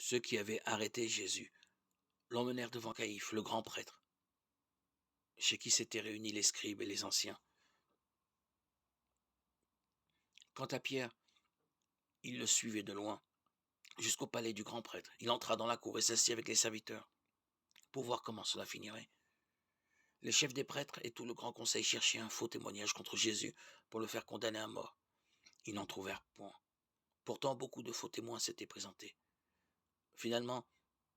Ceux qui avaient arrêté Jésus l'emmenèrent devant Caïphe, le grand prêtre, chez qui s'étaient réunis les scribes et les anciens. Quant à Pierre, il le suivait de loin, jusqu'au palais du grand prêtre. Il entra dans la cour et s'assit avec les serviteurs, pour voir comment cela finirait. Les chefs des prêtres et tout le grand conseil cherchaient un faux témoignage contre Jésus pour le faire condamner à mort. Ils n'en trouvèrent point. Pourtant, beaucoup de faux témoins s'étaient présentés. Finalement,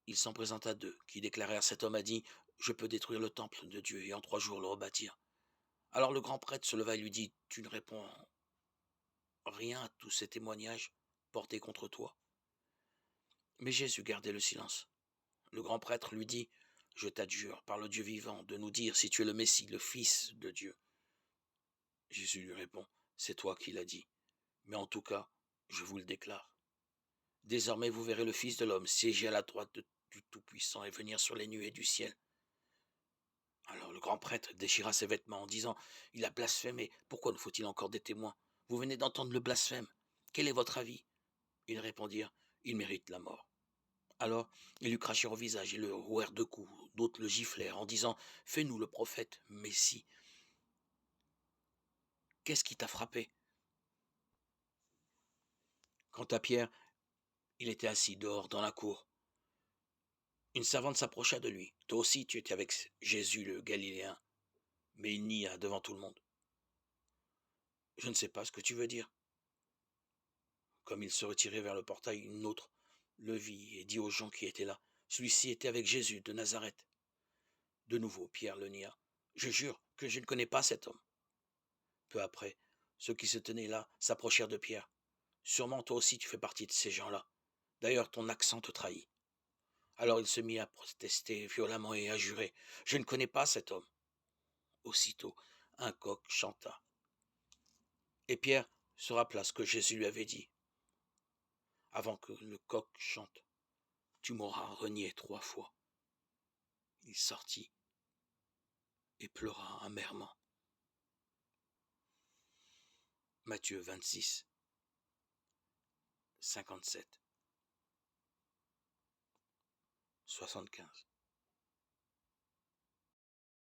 il s'en présenta 2, qui déclarèrent: cet homme a dit: je peux détruire le temple de Dieu et en 3 jours le rebâtir. Alors le grand prêtre se leva et lui dit: tu ne réponds rien à tous ces témoignages portés contre toi. Mais Jésus gardait le silence. Le grand prêtre lui dit: je t'adjure par le Dieu vivant de nous dire si tu es le Messie, le Fils de Dieu. Jésus lui répond: c'est toi qui l'as dit, mais en tout cas, je vous le déclare. Désormais vous verrez le Fils de l'homme siéger à la droite du Tout-Puissant et venir sur les nuées du ciel. Alors le grand prêtre déchira ses vêtements en disant: il a blasphémé, pourquoi nous faut-il encore des témoins? Vous venez d'entendre le blasphème. Quel est votre avis? Ils répondirent: il mérite la mort. Alors ils lui crachèrent au visage et le rouèrent de coups, d'autres le giflèrent en disant: fais-nous le prophète, Messie. Qu'est-ce qui t'a frappé? Quant à Pierre, il était assis dehors dans la cour. Une servante s'approcha de lui. Toi aussi tu étais avec Jésus le Galiléen. Mais il nia devant tout le monde. Je ne sais pas ce que tu veux dire. Comme il se retirait vers le portail, une autre le vit et dit aux gens qui étaient là: celui-ci était avec Jésus de Nazareth. De nouveau, Pierre le nia. Je jure que je ne connais pas cet homme. Peu après, ceux qui se tenaient là s'approchèrent de Pierre. Sûrement toi aussi tu fais partie de ces gens-là. D'ailleurs, ton accent te trahit. Alors il se mit à protester violemment et à jurer: je ne connais pas cet homme. Aussitôt, un coq chanta. Et Pierre se rappela ce que Jésus lui avait dit: avant que le coq chante, tu m'auras renié 3 fois. Il sortit et pleura amèrement. Matthieu 26, 57, 75.